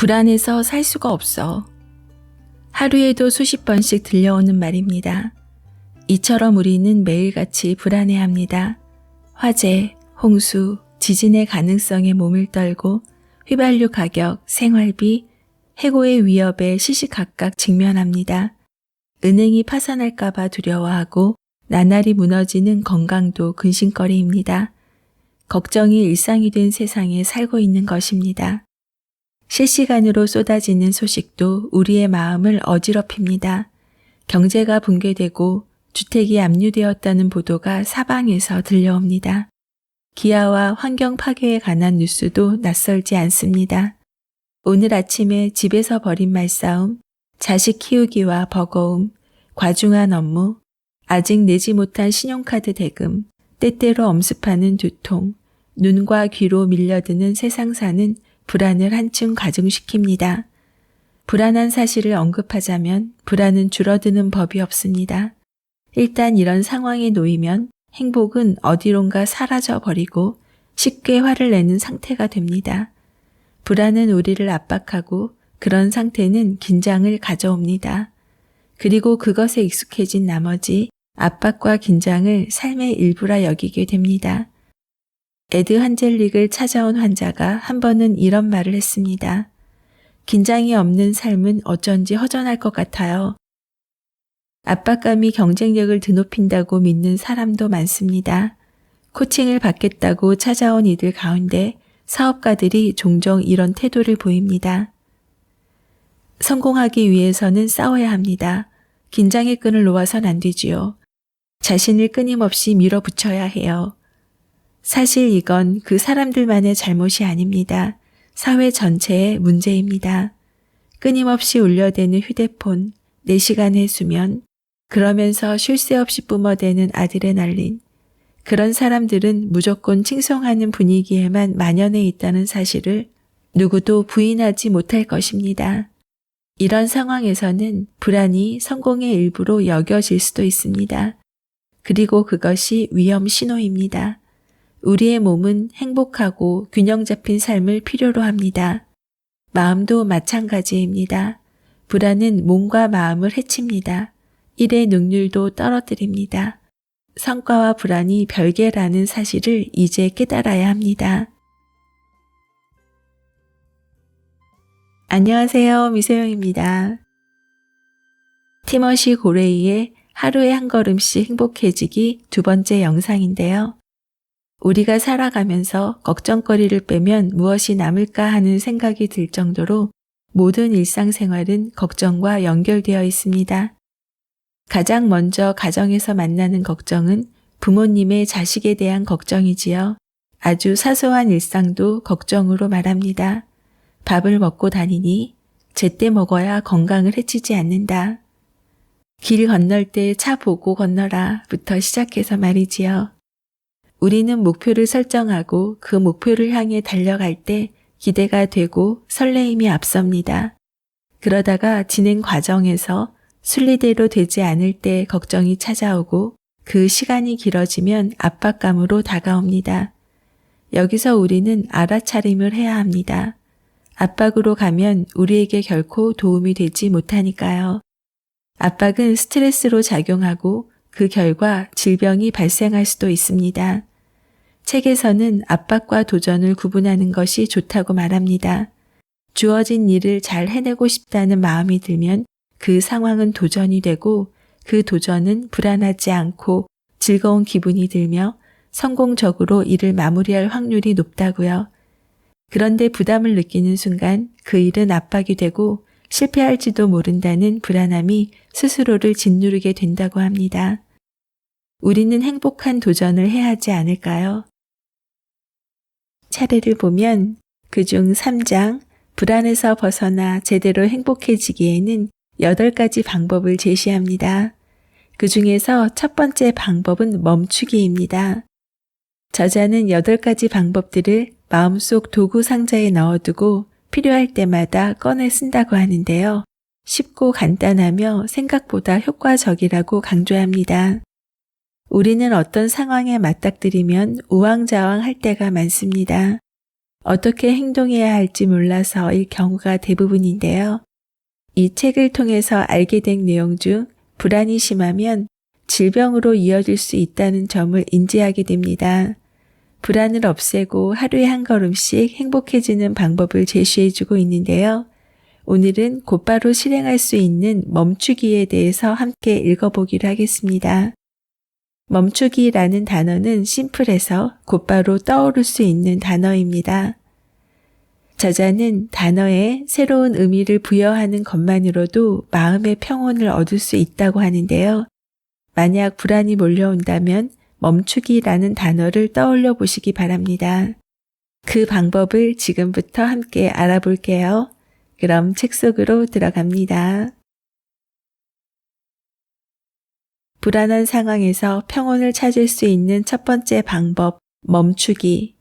불안해서 살 수가 없어. 하루에도 수십 번씩 들려오는 말입니다. 이처럼 우리는 매일같이 불안해합니다. 화재, 홍수, 지진의 가능성에 몸을 떨고 휘발유 가격, 생활비, 해고의 위협에 시시각각 직면합니다. 은행이 파산할까봐 두려워하고 나날이 무너지는 건강도 근심거리입니다. 걱정이 일상이 된 세상에 살고 있는 것입니다. 실시간으로 쏟아지는 소식도 우리의 마음을 어지럽힙니다. 경제가 붕괴되고 주택이 압류되었다는 보도가 사방에서 들려옵니다. 기아와 환경 파괴에 관한 뉴스도 낯설지 않습니다. 오늘 아침에 집에서 벌인 말싸움, 자식 키우기와 버거움, 과중한 업무, 아직 내지 못한 신용카드 대금, 때때로 엄습하는 두통, 눈과 귀로 밀려드는 세상사는 불안을 한층 가중시킵니다. 불안한 사실을 언급하자면 불안은 줄어드는 법이 없습니다. 일단 이런 상황에 놓이면 행복은 어디론가 사라져버리고 쉽게 화를 내는 상태가 됩니다. 불안은 우리를 압박하고 그런 상태는 긴장을 가져옵니다. 그리고 그것에 익숙해진 나머지 압박과 긴장을 삶의 일부라 여기게 됩니다. 에드 한젤릭을 찾아온 환자가 한 번은 이런 말을 했습니다. 긴장이 없는 삶은 어쩐지 허전할 것 같아요. 압박감이 경쟁력을 드높인다고 믿는 사람도 많습니다. 코칭을 받겠다고 찾아온 이들 가운데 사업가들이 종종 이런 태도를 보입니다. 성공하기 위해서는 싸워야 합니다. 긴장의 끈을 놓아선 안 되지요. 자신을 끊임없이 밀어붙여야 해요. 사실 이건 그 사람들만의 잘못이 아닙니다. 사회 전체의 문제입니다. 끊임없이 울려대는 휴대폰, 4시간의 수면, 그러면서 쉴 새 없이 뿜어대는 아드레날린. 그런 사람들은 무조건 칭송하는 분위기에만 만연해 있다는 사실을 누구도 부인하지 못할 것입니다. 이런 상황에서는 불안이 성공의 일부로 여겨질 수도 있습니다. 그리고 그것이 위험 신호입니다. 우리의 몸은 행복하고 균형 잡힌 삶을 필요로 합니다. 마음도 마찬가지입니다. 불안은 몸과 마음을 해칩니다. 일의 능률도 떨어뜨립니다. 성과와 불안이 별개라는 사실을 이제 깨달아야 합니다. 안녕하세요. 미세영입니다. 티머시 고레이의 하루에 한 걸음씩 행복해지기 2번째 영상인데요. 우리가 살아가면서 걱정거리를 빼면 무엇이 남을까 하는 생각이 들 정도로 모든 일상생활은 걱정과 연결되어 있습니다. 가장 먼저 가정에서 만나는 걱정은 부모님의 자식에 대한 걱정이지요. 아주 사소한 일상도 걱정으로 말합니다. 밥을 먹고 다니니? 제때 먹어야 건강을 해치지 않는다. 길 건널 때 차 보고 건너라 부터 시작해서 말이지요. 우리는 목표를 설정하고 그 목표를 향해 달려갈 때 기대가 되고 설레임이 앞섭니다. 그러다가 진행 과정에서 순리대로 되지 않을 때 걱정이 찾아오고 그 시간이 길어지면 압박감으로 다가옵니다. 여기서 우리는 알아차림을 해야 합니다. 압박으로 가면 우리에게 결코 도움이 되지 못하니까요. 압박은 스트레스로 작용하고 그 결과 질병이 발생할 수도 있습니다. 책에서는 압박과 도전을 구분하는 것이 좋다고 말합니다. 주어진 일을 잘 해내고 싶다는 마음이 들면 그 상황은 도전이 되고 그 도전은 불안하지 않고 즐거운 기분이 들며 성공적으로 일을 마무리할 확률이 높다고요. 그런데 부담을 느끼는 순간 그 일은 압박이 되고 실패할지도 모른다는 불안함이 스스로를 짓누르게 된다고 합니다. 우리는 행복한 도전을 해야 하지 않을까요? 차례를 보면 그중 3장 불안에서 벗어나 제대로 행복해지기에는 8가지 방법을 제시합니다. 그 중에서 첫 번째 방법은 멈추기입니다. 저자는 8가지 방법들을 마음속 도구 상자에 넣어두고 필요할 때마다 꺼내 쓴다고 하는데요. 쉽고 간단하며 생각보다 효과적이라고 강조합니다. 우리는 어떤 상황에 맞닥뜨리면 우왕좌왕할 때가 많습니다. 어떻게 행동해야 할지 몰라서일 경우가 대부분인데요. 이 책을 통해서 알게 된 내용 중 불안이 심하면 질병으로 이어질 수 있다는 점을 인지하게 됩니다. 불안을 없애고 하루에 한 걸음씩 행복해지는 방법을 제시해주고 있는데요. 오늘은 곧바로 실행할 수 있는 멈추기에 대해서 함께 읽어보기로 하겠습니다. 멈추기라는 단어는 심플해서 곧바로 떠오를 수 있는 단어입니다. 저자는 단어에 새로운 의미를 부여하는 것만으로도 마음의 평온을 얻을 수 있다고 하는데요. 만약 불안이 몰려온다면 멈추기라는 단어를 떠올려 보시기 바랍니다. 그 방법을 지금부터 함께 알아볼게요. 그럼 책 속으로 들어갑니다. 불안한 상황에서 평온을 찾을 수 있는 첫 번째 방법, 멈추기.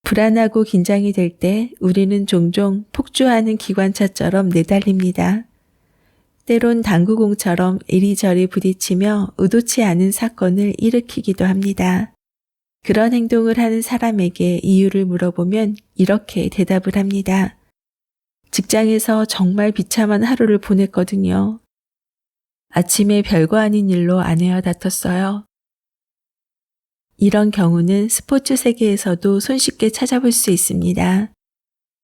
불안하고 긴장이 될 때 우리는 종종 폭주하는 기관차처럼 내달립니다. 때론 당구공처럼 이리저리 부딪히며 의도치 않은 사건을 일으키기도 합니다. 그런 행동을 하는 사람에게 이유를 물어보면 이렇게 대답을 합니다. 직장에서 정말 비참한 하루를 보냈거든요. 아침에 별거 아닌 일로 아내와 다퉜어요. 이런 경우는 스포츠 세계에서도 손쉽게 찾아볼 수 있습니다.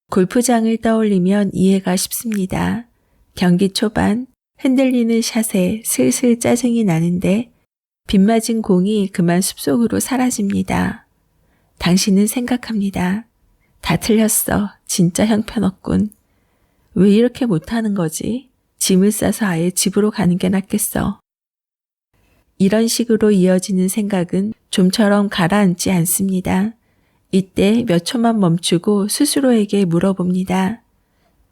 골프장을 떠올리면 이해가 쉽습니다. 경기 초반 흔들리는 샷에 슬슬 짜증이 나는데 빗맞은 공이 그만 숲속으로 사라집니다. 당신은 생각합니다. 다 틀렸어. 진짜 형편없군. 왜 이렇게 못하는 거지? 짐을 싸서 아예 집으로 가는 게 낫겠어. 이런 식으로 이어지는 생각은 좀처럼 가라앉지 않습니다. 이때 몇 초만 멈추고 스스로에게 물어봅니다.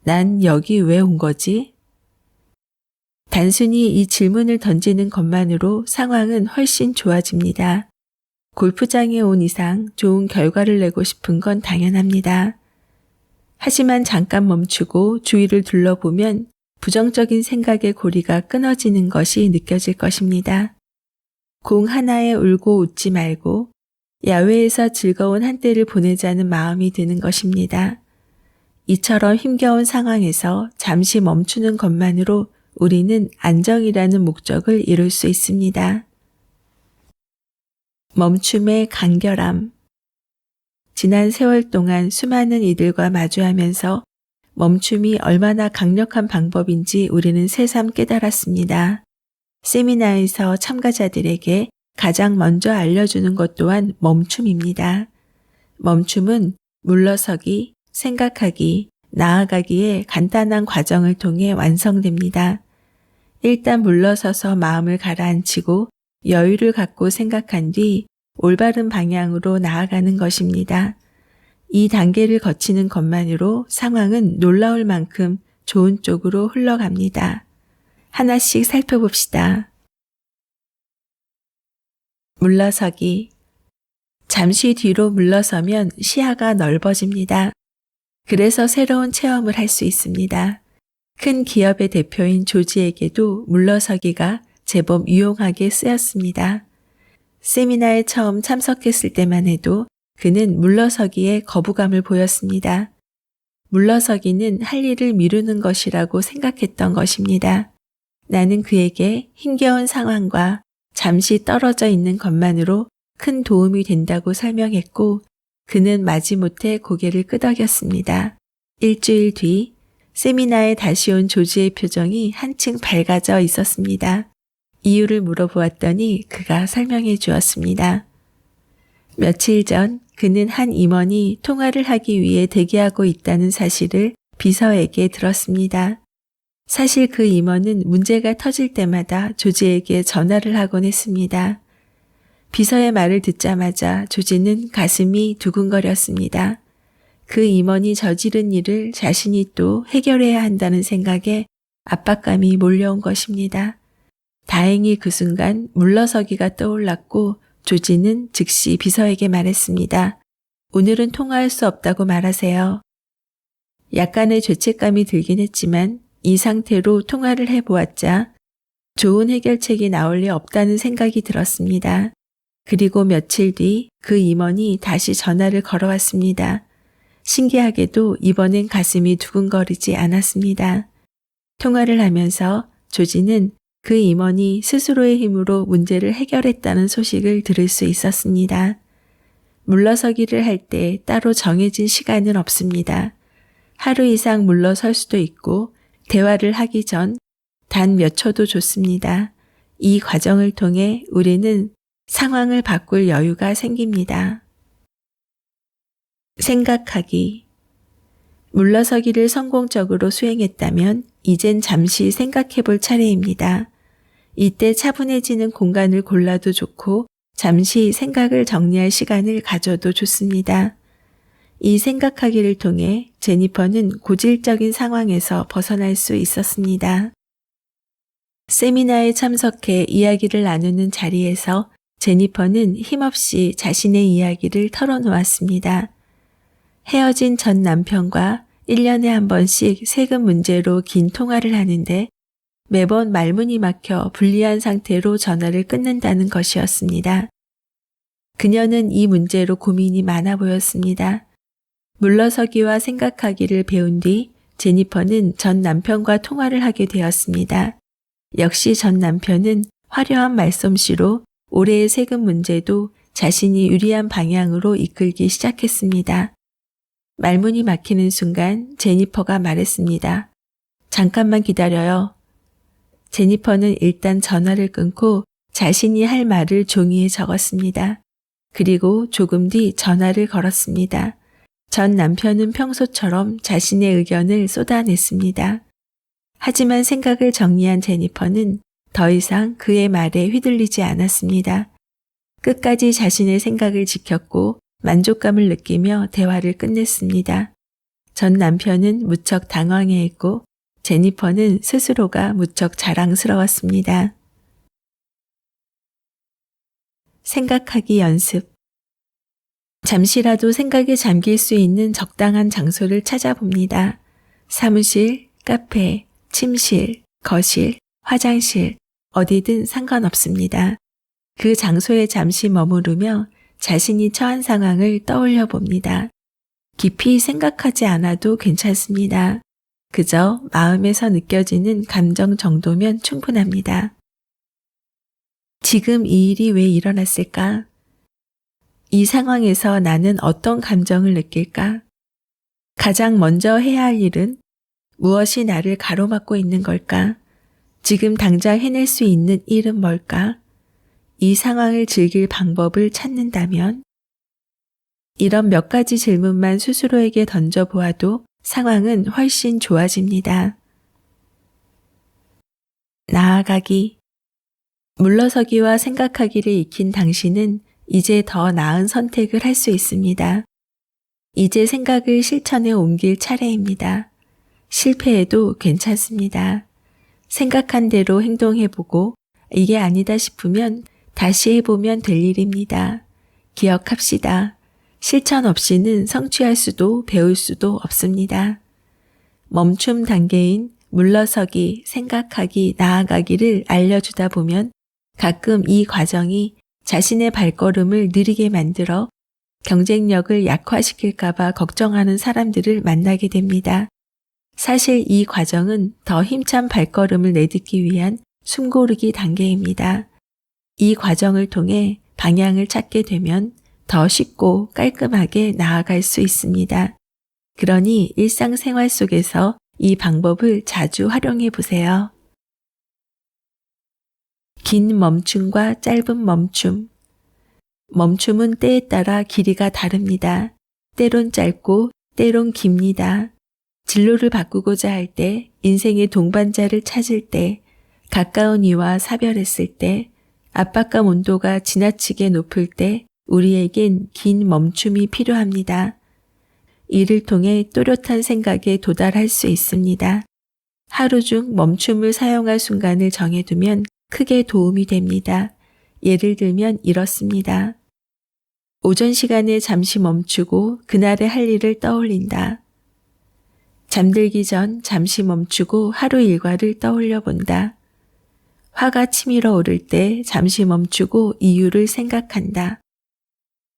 난 여기 왜 온 거지? 단순히 이 질문을 던지는 것만으로 상황은 훨씬 좋아집니다. 골프장에 온 이상 좋은 결과를 내고 싶은 건 당연합니다. 하지만 잠깐 멈추고 주위를 둘러보면 부정적인 생각의 고리가 끊어지는 것이 느껴질 것입니다. 공 하나에 울고 웃지 말고 야외에서 즐거운 한때를 보내자는 마음이 드는 것입니다. 이처럼 힘겨운 상황에서 잠시 멈추는 것만으로 우리는 안정이라는 목적을 이룰 수 있습니다. 멈춤의 간결함. 지난 세월 동안 수많은 이들과 마주하면서 멈춤이 얼마나 강력한 방법인지 우리는 새삼 깨달았습니다. 세미나에서 참가자들에게 가장 먼저 알려주는 것 또한 멈춤입니다. 멈춤은 물러서기, 생각하기, 나아가기의 간단한 과정을 통해 완성됩니다. 일단 물러서서 마음을 가라앉히고 여유를 갖고 생각한 뒤 올바른 방향으로 나아가는 것입니다. 이 단계를 거치는 것만으로 상황은 놀라울 만큼 좋은 쪽으로 흘러갑니다. 하나씩 살펴봅시다. 물러서기. 잠시 뒤로 물러서면 시야가 넓어집니다. 그래서 새로운 체험을 할 수 있습니다. 큰 기업의 대표인 조지에게도 물러서기가 제법 유용하게 쓰였습니다. 세미나에 처음 참석했을 때만 해도 그는 물러서기에 거부감을 보였습니다. 물러서기는 할 일을 미루는 것이라고 생각했던 것입니다. 나는 그에게 힘겨운 상황과 잠시 떨어져 있는 것만으로 큰 도움이 된다고 설명했고 그는 마지못해 고개를 끄덕였습니다. 일주일 뒤 세미나에 다시 온 조지의 표정이 한층 밝아져 있었습니다. 이유를 물어보았더니 그가 설명해 주었습니다. 며칠 전 그는 한 임원이 통화를 하기 위해 대기하고 있다는 사실을 비서에게 들었습니다. 사실 그 임원은 문제가 터질 때마다 조지에게 전화를 하곤 했습니다. 비서의 말을 듣자마자 조지는 가슴이 두근거렸습니다. 그 임원이 저지른 일을 자신이 또 해결해야 한다는 생각에 압박감이 몰려온 것입니다. 다행히 그 순간 물러서기가 떠올랐고 조지는 즉시 비서에게 말했습니다. 오늘은 통화할 수 없다고 말하세요. 약간의 죄책감이 들긴 했지만 이 상태로 통화를 해보았자 좋은 해결책이 나올 리 없다는 생각이 들었습니다. 그리고 며칠 뒤 그 임원이 다시 전화를 걸어왔습니다. 신기하게도 이번엔 가슴이 두근거리지 않았습니다. 통화를 하면서 조지는 그 임원이 스스로의 힘으로 문제를 해결했다는 소식을 들을 수 있었습니다. 물러서기를 할 때 따로 정해진 시간은 없습니다. 하루 이상 물러설 수도 있고 대화를 하기 전 단 몇 초도 좋습니다. 이 과정을 통해 우리는 상황을 바꿀 여유가 생깁니다. 생각하기. 물러서기를 성공적으로 수행했다면 이젠 잠시 생각해 볼 차례입니다. 이때 차분해지는 공간을 골라도 좋고 잠시 생각을 정리할 시간을 가져도 좋습니다. 이 생각하기를 통해 제니퍼는 고질적인 상황에서 벗어날 수 있었습니다. 세미나에 참석해 이야기를 나누는 자리에서 제니퍼는 힘없이 자신의 이야기를 털어놓았습니다. 헤어진 전 남편과 1년에 한 번씩 세금 문제로 긴 통화를 하는데 매번 말문이 막혀 불리한 상태로 전화를 끊는다는 것이었습니다. 그녀는 이 문제로 고민이 많아 보였습니다. 물러서기와 생각하기를 배운 뒤 제니퍼는 전 남편과 통화를 하게 되었습니다. 역시 전 남편은 화려한 말솜씨로 올해의 세금 문제도 자신이 유리한 방향으로 이끌기 시작했습니다. 말문이 막히는 순간 제니퍼가 말했습니다. 잠깐만 기다려요. 제니퍼는 일단 전화를 끊고 자신이 할 말을 종이에 적었습니다. 그리고 조금 뒤 전화를 걸었습니다. 전 남편은 평소처럼 자신의 의견을 쏟아냈습니다. 하지만 생각을 정리한 제니퍼는 더 이상 그의 말에 휘둘리지 않았습니다. 끝까지 자신의 생각을 지켰고 만족감을 느끼며 대화를 끝냈습니다. 전 남편은 무척 당황해했고 제니퍼는 스스로가 무척 자랑스러웠습니다. 생각하기 연습. 잠시라도 생각에 잠길 수 있는 적당한 장소를 찾아봅니다. 사무실, 카페, 침실, 거실, 화장실, 어디든 상관없습니다. 그 장소에 잠시 머무르며 자신이 처한 상황을 떠올려 봅니다. 깊이 생각하지 않아도 괜찮습니다. 그저 마음에서 느껴지는 감정 정도면 충분합니다. 지금 이 일이 왜 일어났을까? 이 상황에서 나는 어떤 감정을 느낄까? 가장 먼저 해야 할 일은 무엇이 나를 가로막고 있는 걸까? 지금 당장 해낼 수 있는 일은 뭘까? 이 상황을 즐길 방법을 찾는다면? 이런 몇 가지 질문만 스스로에게 던져보아도 상황은 훨씬 좋아집니다. 나아가기. 물러서기와 생각하기를 익힌 당신은 이제 더 나은 선택을 할 수 있습니다. 이제 생각을 실천에 옮길 차례입니다. 실패해도 괜찮습니다. 생각한 대로 행동해보고 이게 아니다 싶으면 다시 해보면 될 일입니다. 기억합시다. 실천 없이는 성취할 수도 배울 수도 없습니다. 멈춤 단계인 물러서기, 생각하기, 나아가기를 알려주다 보면 가끔 이 과정이 자신의 발걸음을 느리게 만들어 경쟁력을 약화시킬까봐 걱정하는 사람들을 만나게 됩니다. 사실 이 과정은 더 힘찬 발걸음을 내딛기 위한 숨고르기 단계입니다. 이 과정을 통해 방향을 찾게 되면 더 쉽고 깔끔하게 나아갈 수 있습니다. 그러니 일상생활 속에서 이 방법을 자주 활용해 보세요. 긴 멈춤과 짧은 멈춤. 멈춤은 때에 따라 길이가 다릅니다. 때론 짧고 때론 깁니다. 진로를 바꾸고자 할 때, 인생의 동반자를 찾을 때, 가까운 이와 사별했을 때, 압박감 온도가 지나치게 높을 때 우리에겐 긴 멈춤이 필요합니다. 이를 통해 또렷한 생각에 도달할 수 있습니다. 하루 중 멈춤을 사용할 순간을 정해두면 크게 도움이 됩니다. 예를 들면 이렇습니다. 오전 시간에 잠시 멈추고 그날의 할 일을 떠올린다. 잠들기 전 잠시 멈추고 하루 일과를 떠올려 본다. 화가 치밀어 오를 때 잠시 멈추고 이유를 생각한다.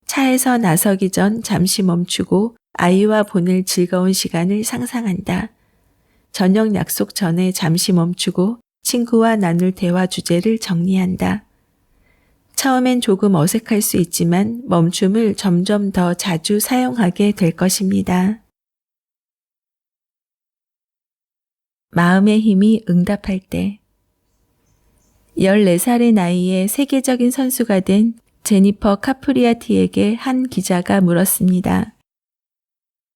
차에서 나서기 전 잠시 멈추고 아이와 보낼 즐거운 시간을 상상한다. 저녁 약속 전에 잠시 멈추고 친구와 나눌 대화 주제를 정리한다. 처음엔 조금 어색할 수 있지만 멈춤을 점점 더 자주 사용하게 될 것입니다. 마음의 힘이 응답할 때 14살의 나이에 세계적인 선수가 된 제니퍼 카프리아티에게 한 기자가 물었습니다.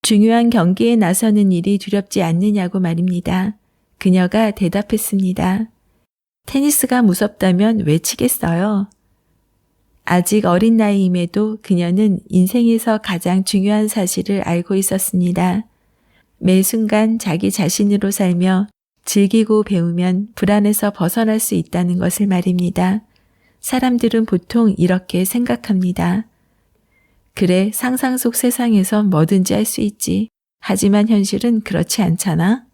중요한 경기에 나서는 일이 두렵지 않느냐고 말입니다. 그녀가 대답했습니다. 테니스가 무섭다면 왜 치겠어요? 아직 어린 나이임에도 그녀는 인생에서 가장 중요한 사실을 알고 있었습니다. 매 순간 자기 자신으로 살며 즐기고 배우면 불안에서 벗어날 수 있다는 것을 말입니다. 사람들은 보통 이렇게 생각합니다. 그래, 상상 속 세상에선 뭐든지 할 수 있지. 하지만 현실은 그렇지 않잖아?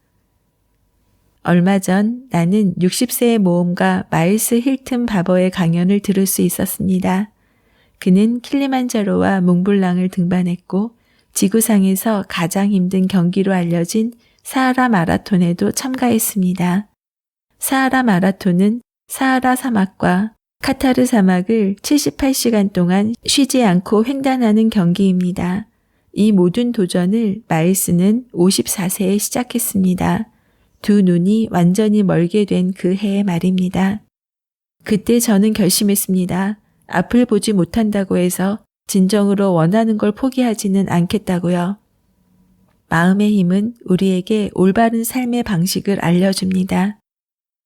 얼마 전 나는 60세의 모험가 마일스 힐튼 바버의 강연을 들을 수 있었습니다. 그는 킬리만자로와 몽블랑을 등반했고 지구상에서 가장 힘든 경기로 알려진 사하라 마라톤에도 참가했습니다. 사하라 마라톤은 사하라 사막과 카타르 사막을 78시간 동안 쉬지 않고 횡단하는 경기입니다. 이 모든 도전을 마일스는 54세에 시작했습니다. 두 눈이 완전히 멀게 된 그 해의 말입니다. 그때 저는 결심했습니다. 앞을 보지 못한다고 해서 진정으로 원하는 걸 포기하지는 않겠다고요. 마음의 힘은 우리에게 올바른 삶의 방식을 알려줍니다.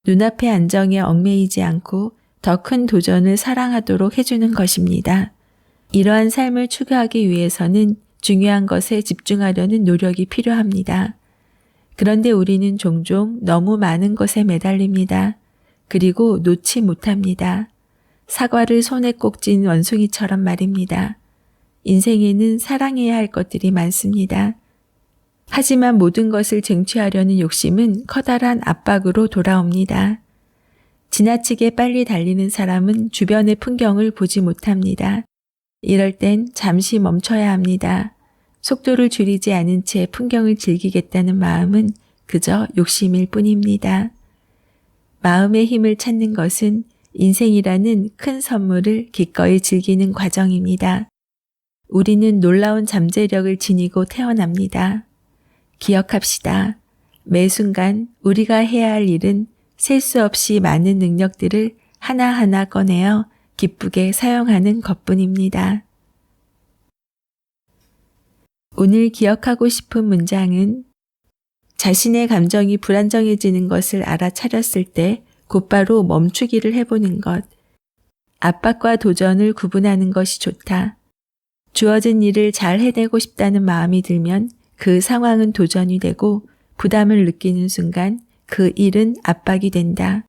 눈앞의 안정에 얽매이지 않고 더 큰 도전을 사랑하도록 해주는 것입니다. 이러한 삶을 추구하기 위해서는 중요한 것에 집중하려는 노력이 필요합니다. 그런데 우리는 종종 너무 많은 것에 매달립니다. 그리고 놓지 못합니다. 사과를 손에 꼭 쥔 원숭이처럼 말입니다. 인생에는 사랑해야 할 것들이 많습니다. 하지만 모든 것을 쟁취하려는 욕심은 커다란 압박으로 돌아옵니다. 지나치게 빨리 달리는 사람은 주변의 풍경을 보지 못합니다. 이럴 땐 잠시 멈춰야 합니다. 속도를 줄이지 않은 채 풍경을 즐기겠다는 마음은 그저 욕심일 뿐입니다. 마음의 힘을 찾는 것은 인생이라는 큰 선물을 기꺼이 즐기는 과정입니다. 우리는 놀라운 잠재력을 지니고 태어납니다. 기억합시다. 매 순간 우리가 해야 할 일은 셀 수 없이 많은 능력들을 하나하나 꺼내어 기쁘게 사용하는 것뿐입니다. 오늘 기억하고 싶은 문장은 자신의 감정이 불안정해지는 것을 알아차렸을 때 곧바로 멈추기를 해보는 것. 압박과 도전을 구분하는 것이 좋다. 주어진 일을 잘 해내고 싶다는 마음이 들면 그 상황은 도전이 되고 부담을 느끼는 순간 그 일은 압박이 된다.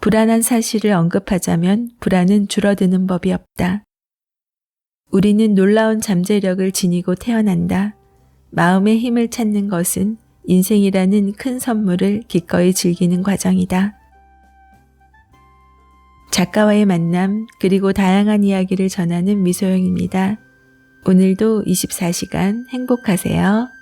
불안한 사실을 언급하자면 불안은 줄어드는 법이 없다. 우리는 놀라운 잠재력을 지니고 태어난다. 마음의 힘을 찾는 것은 인생이라는 큰 선물을 기꺼이 즐기는 과정이다. 작가와의 만남 그리고 다양한 이야기를 전하는 미소영입니다. 오늘도 24시간 행복하세요.